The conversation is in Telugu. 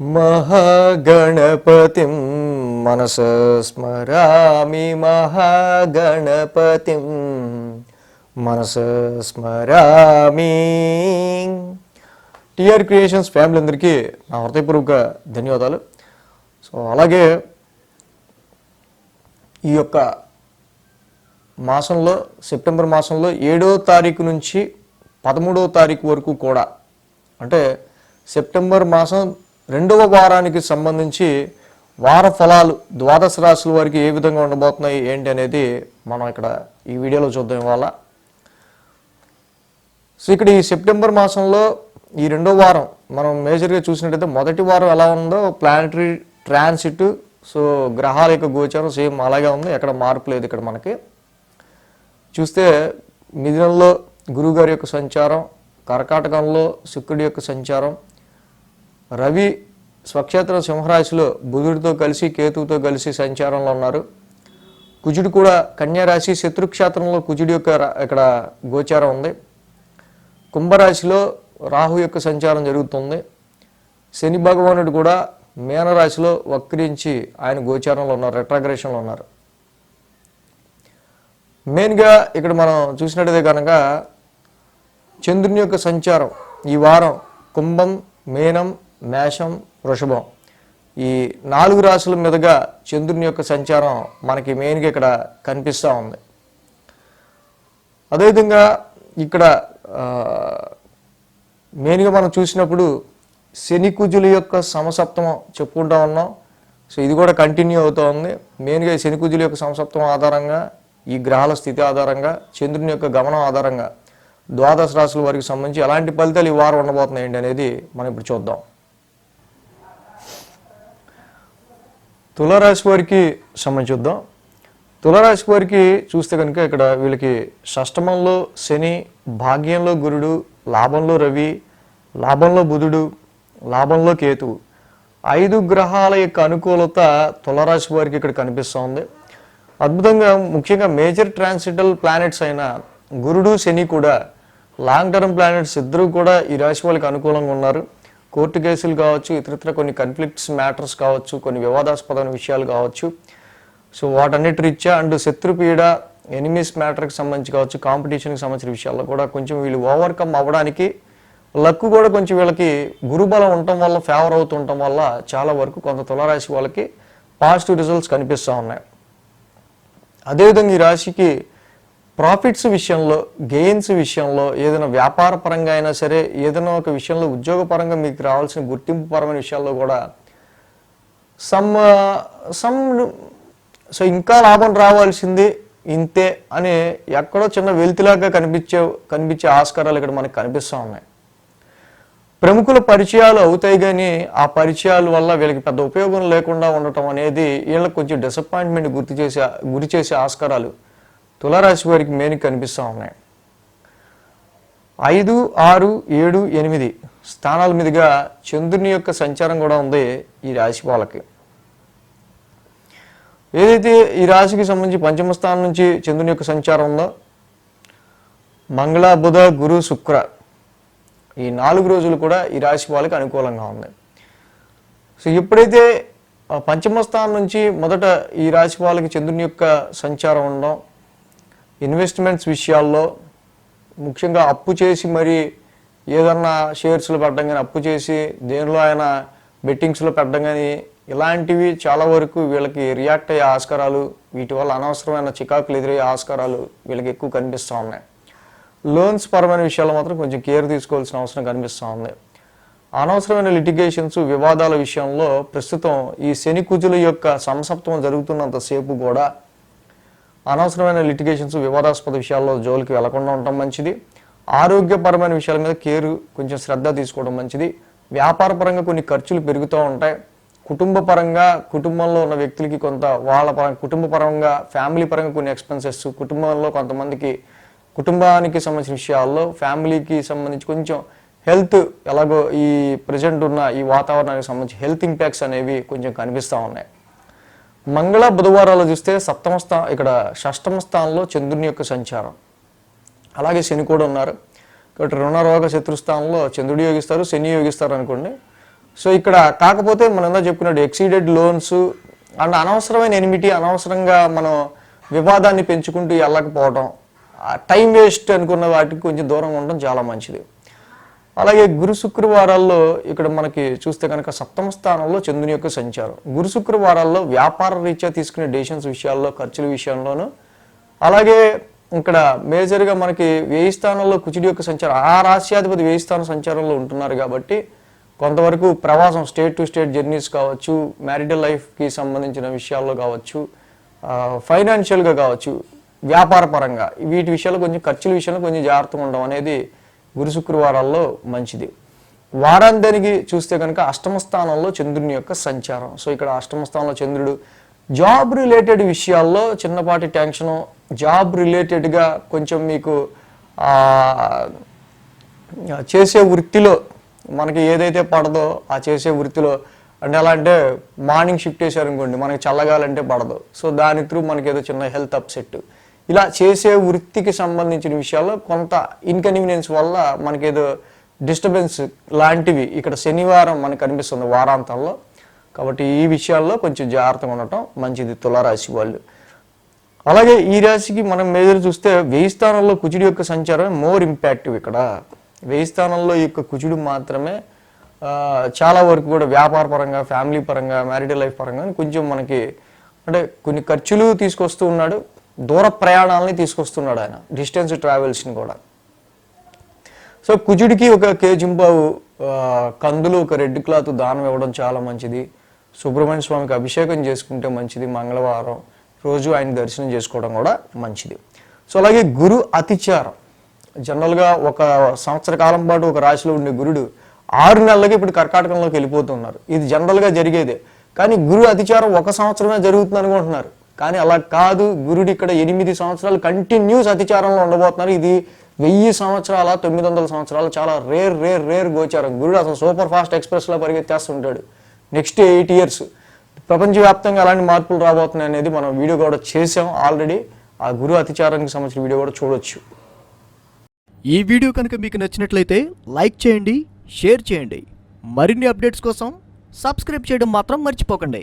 महागणपतिं मनसा स्मरामि महागणपतिं మనసా స్మరామి. టిఆర్ క్రియేషన్స్ ఫ్యామిలీ అందరికీ నా హృదయపూర్వక ధన్యవాదాలు. సో అలాగే ఈ యొక్క మాసంలో సెప్టెంబర్ మాసంలో 7వ తారీఖు నుంచి 13వ తారీఖు వరకు కూడా, అంటే సెప్టెంబర్ మాసం 2వ వారానికి సంబంధించి వార ఫలాలు ద్వాదశ రాశుల వారికి ఏ విధంగా ఉండబోతున్నాయి ఏంటి అనేది మనం ఇక్కడ ఈ వీడియోలో చూద్దాం ఇవాళ. సో ఇక్కడ ఈ సెప్టెంబర్ మాసంలో ఈ 2వ వారం మనం మేజర్గా చూసినట్టయితే మొదటి వారం ఎలా ఉందో ప్లానటరీ ట్రాన్సిట్, సో గ్రహాల యొక్క గోచారం సేమ్ అలాగే ఉంది, ఎక్కడ మార్పు లేదు. ఇక్కడ మనకి చూస్తే మిథునంలో గురువుగారి యొక్క సంచారం, కర్కాటకంలో శుక్రుడి యొక్క సంచారం, రవి స్వక్షేత్రం సింహరాశిలో బుధుడితో కలిసి కేతువుతో కలిసి సంచారంలో ఉన్నారు. కుజుడు కూడా కన్యారాశి శత్రుక్షేత్రంలో కుజుడి యొక్క ఇక్కడ గోచారం ఉంది. కుంభరాశిలో రాహు యొక్క సంచారం జరుగుతుంది. శని భగవానుడు కూడా మీనరాశిలో వక్రించి ఆయన గోచారంలో ఉన్నారు, రెట్రాగ్రేషన్లో ఉన్నారు. మెయిన్గా ఇక్కడ మనం చూసినట్టయితే కనుక చంద్రుని యొక్క సంచారం ఈ వారం కుంభం, మీనం, మేషం, వృషభం ఈ 4 రాశుల మీదుగా చంద్రుని యొక్క సంచారం మనకి మెయిన్గా ఇక్కడ కనిపిస్తూ ఉంది. అదేవిధంగా ఇక్కడ మెయిన్గా మనం చూసినప్పుడు శని కుజుల యొక్క సమసప్తమం చెప్పుకుంటూ ఉన్నాం. సో ఇది కూడా కంటిన్యూ అవుతూ ఉంది. మెయిన్గా శని కుజుల యొక్క సమసప్తమం ఆధారంగా, ఈ గ్రహాల స్థితి ఆధారంగా, చంద్రుని యొక్క గమనం ఆధారంగా ద్వాదశ రాశుల వారికి సంబంధించి ఎలాంటి ఫలితాలు ఈ వారం ఉండబోతున్నాయి ఏంటి అనేది మనం ఇప్పుడు చూద్దాం. తులారాశి వారికి సంబంధించి చూద్దాం. తులారాశి వారికి చూస్తే కనుక ఇక్కడ వీళ్ళకి షష్టమంలో శని, భాగ్యంలో గురుడు, లాభంలో రవి, లాభంలో బుధుడు, లాభంలో కేతువు 5 గ్రహాల యొక్క అనుకూలత తులారాశి వారికి ఇక్కడ కనిపిస్తోంది. అద్భుతంగా ముఖ్యంగా మేజర్ ట్రాన్సిటల్ ప్లానెట్స్ అయిన గురుడు, శని కూడా లాంగ్ టర్మ్ ప్లానెట్స్ ఇద్దరు కూడా ఈ రాశి వాళ్ళకి అనుకూలంగా ఉన్నారు. కోర్టు కేసులు కావచ్చు, ఇతరత్ర కొన్ని కన్ఫ్లిక్ట్స్ మ్యాటర్స్ కావచ్చు, కొన్ని వివాదాస్పదమైన విషయాలు కావచ్చు, సో వాటన్నిటి రీత్యా అండ్ శత్రుపీడ, ఎనిమీస్ మ్యాటర్కి సంబంధించి కావచ్చు, కాంపిటీషన్కి సంబంధించిన విషయాల్లో కూడా కొంచెం వీళ్ళు ఓవర్కమ్ అవ్వడానికి లక్ కూడా కొంచెం వీళ్ళకి గురుబలం ఉండటం వల్ల, ఫేవర్ అవుతుండటం వల్ల చాలా వరకు కొంత తులారాశి వాళ్ళకి పాజిటివ్ రిజల్ట్స్ కనిపిస్తూ ఉన్నాయి. అదేవిధంగా ఈ రాశికి ప్రాఫిట్స్ విషయంలో, గెయిన్స్ విషయంలో, ఏదైనా వ్యాపార పరంగా అయినా సరే, ఏదైనా ఒక విషయంలో ఉద్యోగపరంగా మీకు రావాల్సిన గుర్తింపు పరమైన విషయాల్లో కూడా సో ఇంకా లాభం రావాల్సింది ఇంతే అని ఎక్కడో చిన్న వెల్తిలాగా కనిపించే ఆస్కారాలు ఇక్కడ మనకు కనిపిస్తూ ఉన్నాయి. ప్రముఖుల పరిచయాలు అవుతాయి, కానీ ఆ పరిచయాల వల్ల వీళ్ళకి పెద్ద ఉపయోగం లేకుండా ఉండటం అనేది వీళ్ళకి కొంచెం డిసప్పాయింట్మెంట్ గురి చేసే ఆస్కారాలు తులారాశి వారికి మెయిన్ కనిపిస్తూ ఉన్నాయి. 5, 6, 7, 8 స్థానాల మీదుగా చంద్రుని యొక్క సంచారం కూడా ఉంది ఈ రాశి వాళ్ళకి. ఏదైతే ఈ రాశికి సంబంధించి పంచమ స్థానం నుంచి చంద్రుని యొక్క సంచారం ఉందో, మంగళ, బుధ, గురు, శుక్ర ఈ 4 రోజులు కూడా ఈ రాశి వాళ్ళకి అనుకూలంగా ఉంది. సో ఎప్పుడైతే పంచమ స్థానం నుంచి మొదట ఈ రాశి వాళ్ళకి చంద్రుని యొక్క సంచారం ఉండడం, ఇన్వెస్ట్మెంట్స్ విషయాల్లో ముఖ్యంగా అప్పు చేసి మరి ఏదన్నా షేర్స్లో పెట్టడం కానీ, అప్పు చేసి దేనిలో అయినా బెట్టింగ్స్లో పెట్టడం కానీ, ఇలాంటివి చాలా వరకు వీళ్ళకి రియాక్ట్ అయ్యే ఆస్కారాలు, వీటి వల్ల అనవసరమైన చికాకులు ఎదురయ్యే ఆస్కారాలు వీళ్ళకి ఎక్కువ కనిపిస్తూ ఉన్నాయి. లోన్స్ పరమైన విషయాల్లో మాత్రం కొంచెం కేర్ తీసుకోవాల్సిన అవసరం కనిపిస్తూ ఉంది. అనవసరమైన లిటిగేషన్స్, వివాదాల విషయంలో ప్రస్తుతం ఈ శని కుజుల యొక్క సంసప్తమం జరుగుతున్నంతసేపు కూడా అనవసరమైన లిటిగేషన్స్, వివాదాస్పద విషయాల్లో జోలికి వెళ్లకుండా ఉండటం మంచిది. ఆరోగ్యపరమైన విషయాల మీద కేరు, కొంచెం శ్రద్ధ తీసుకోవడం మంచిది. వ్యాపార పరంగా కొన్ని ఖర్చులు పెరుగుతూ ఉంటాయి. కుటుంబ పరంగా కుటుంబంలో ఉన్న వ్యక్తులకి కొంత వాళ్ళ కుటుంబ పరంగా, ఫ్యామిలీ పరంగా కొన్ని ఎక్స్పెన్సెస్, కుటుంబంలో కొంతమందికి కుటుంబానికి సంబంధించిన విషయాల్లో, ఫ్యామిలీకి సంబంధించి కొంచెం హెల్త్, ఎలాగో ఈ ప్రజెంట్ ఉన్న ఈ వాతావరణానికి సంబంధించి హెల్త్ ఇంపాక్ట్స్ అనేవి కొంచెం కనిపిస్తూ ఉన్నాయి. మంగళ, బుధవారాలు చూస్తే ఇక్కడ షష్టమ స్థానంలో చంద్రుని యొక్క సంచారం, అలాగే శని కూడా ఉన్నారు. కాబట్టి రుణ రోగ శత్రుస్థానంలో చంద్రుడు యోగిస్తారు, శని యోగిస్తారు అనుకోండి. సో ఇక్కడ కాకపోతే మనం ఎంత చెప్పుకున్నాడు ఎక్సీడెడ్ లోన్స్ అండ్ అనవసరమైన ఎనిమిటీ, అనవసరంగా మనం వివాదాన్ని పెంచుకుంటూ వెళ్ళకపోవడం, టైం వేస్ట్ అనుకున్న వాటికి కొంచెం దూరంగా ఉండడం చాలా మంచిది. అలాగే గురు శుక్రవారాల్లో ఇక్కడ మనకి చూస్తే కనుక సప్తమ స్థానంలో చంద్రుని యొక్క సంచారం. గురు శుక్రవారాల్లో వ్యాపార రీత్యా తీసుకునే డెసిషన్స్ విషయాల్లో, ఖర్చుల విషయంలోనూ, అలాగే ఇక్కడ మేజర్గా మనకి 1000 స్థానంలో కుజుడి యొక్క సంచారం, ఆ రాశ్యాధిపతి 1000 స్థానం సంచారంలో ఉంటున్నారు కాబట్టి కొంతవరకు ప్రవాసం, స్టేట్ టు స్టేట్ జర్నీస్ కావచ్చు, మ్యారిటల్ లైఫ్కి సంబంధించిన విషయాల్లో కావచ్చు, ఫైనాన్షియల్గా కావచ్చు, వ్యాపార పరంగా వీటి విషయాల్లో కొంచెం ఖర్చుల విషయంలో కొంచెం జాగ్రత్తగా ఉండడం అనేది గురు శుక్రవారాల్లో మంచిది. వారాంతానికి చూస్తే కనుక అష్టమ స్థానంలో చంద్రుని యొక్క సంచారం. సో ఇక్కడ అష్టమ స్థానంలో చంద్రుడు జాబ్ రిలేటెడ్ విషయాల్లో చిన్నపాటి టెన్షను, జాబ్ రిలేటెడ్గా కొంచెం మీకు చేసే వృత్తిలో మనకి ఏదైతే పడదో ఆ చేసే వృత్తిలో, అంటే ఎలా అంటే మార్నింగ్ షిఫ్ట్ చేశారనుకోండి, మనకి చల్లగాలంటే పడదు. సో దాని త్రూ మనకి ఏదో చిన్న హెల్త్ అప్సెట్, ఇలా చేసే వృత్తికి సంబంధించిన విషయాల్లో కొంత ఇన్కన్వీనియన్స్ వల్ల మనకేదో డిస్టర్బెన్స్ లాంటివి ఇక్కడ శనివారం మనకు కనిపిస్తుంది వారాంతంలో. కాబట్టి ఈ విషయాల్లో కొంచెం జాగ్రత్తగా ఉండటం మంచిది తులారాశి వాళ్ళు. అలాగే ఈ రాశికి మనం మేజర్ చూస్తే 1000 స్థానంలో కుజుడి యొక్క సంచారమే మోర్ ఇంపాక్టివ్. ఇక్కడ 1000 స్థానంలో ఈ యొక్క కుజుడు మాత్రమే చాలా వరకు కూడా వ్యాపార పరంగా, ఫ్యామిలీ పరంగా, మ్యారిటల్ లైఫ్ పరంగా కొంచెం మనకి అంటే కొన్ని ఖర్చులు తీసుకొస్తూ ఉన్నాడు, దూర ప్రయాణాలని తీసుకొస్తున్నాడు ఆయన, డిస్టెన్స్ ట్రావెల్స్ని కూడా. సో కుజుడికి ఒక కేజింబావు కందులు, ఒక రెడ్ క్లాత్ దానం ఇవ్వడం చాలా మంచిది. సుబ్రహ్మణ్య స్వామికి అభిషేకం చేసుకుంటే మంచిది. మంగళవారం రోజు ఆయన దర్శనం చేసుకోవడం కూడా మంచిది. సో అలాగే గురు అతిచారం, జనరల్గా ఒక సంవత్సర కాలం పాటు ఒక రాశిలో ఉండే గురుడు 6 నెలలకి ఇప్పుడు కర్కాటకంలోకి వెళ్ళిపోతున్నారు. ఇది జనరల్గా జరిగేదే. కానీ గురు అతిచారం 1 సంవత్సరమే జరుగుతుంది అనుకుంటున్నారు. కానీ అలా కాదు. గురుడు ఇక్కడ 8 సంవత్సరాలు కంటిన్యూస్ అతిచారంలో ఉండబోతున్నారు. ఇది 1000 సంవత్సరాల 900 సంవత్సరాలు చాలా రేర్ గోచారం. గురుడు అసలు సూపర్ ఫాస్ట్ ఎక్స్ప్రెస్లో పరిగెత్తేస్తుంటాడు. నెక్స్ట్ 8 years ప్రపంచవ్యాప్తంగా అలాంటి మార్పులు రాబోతున్నాయి అనేది మనం వీడియో కూడా చేసాం ఆల్రెడీ. ఆ గురు అతిచారానికి సంబంధించిన వీడియో కూడా చూడొచ్చు. ఈ వీడియో కనుక మీకు నచ్చినట్లయితే లైక్ చేయండి, షేర్ చేయండి. మరిన్ని అప్డేట్స్ కోసం సబ్స్క్రైబ్ చేయడం మాత్రం మర్చిపోకండి.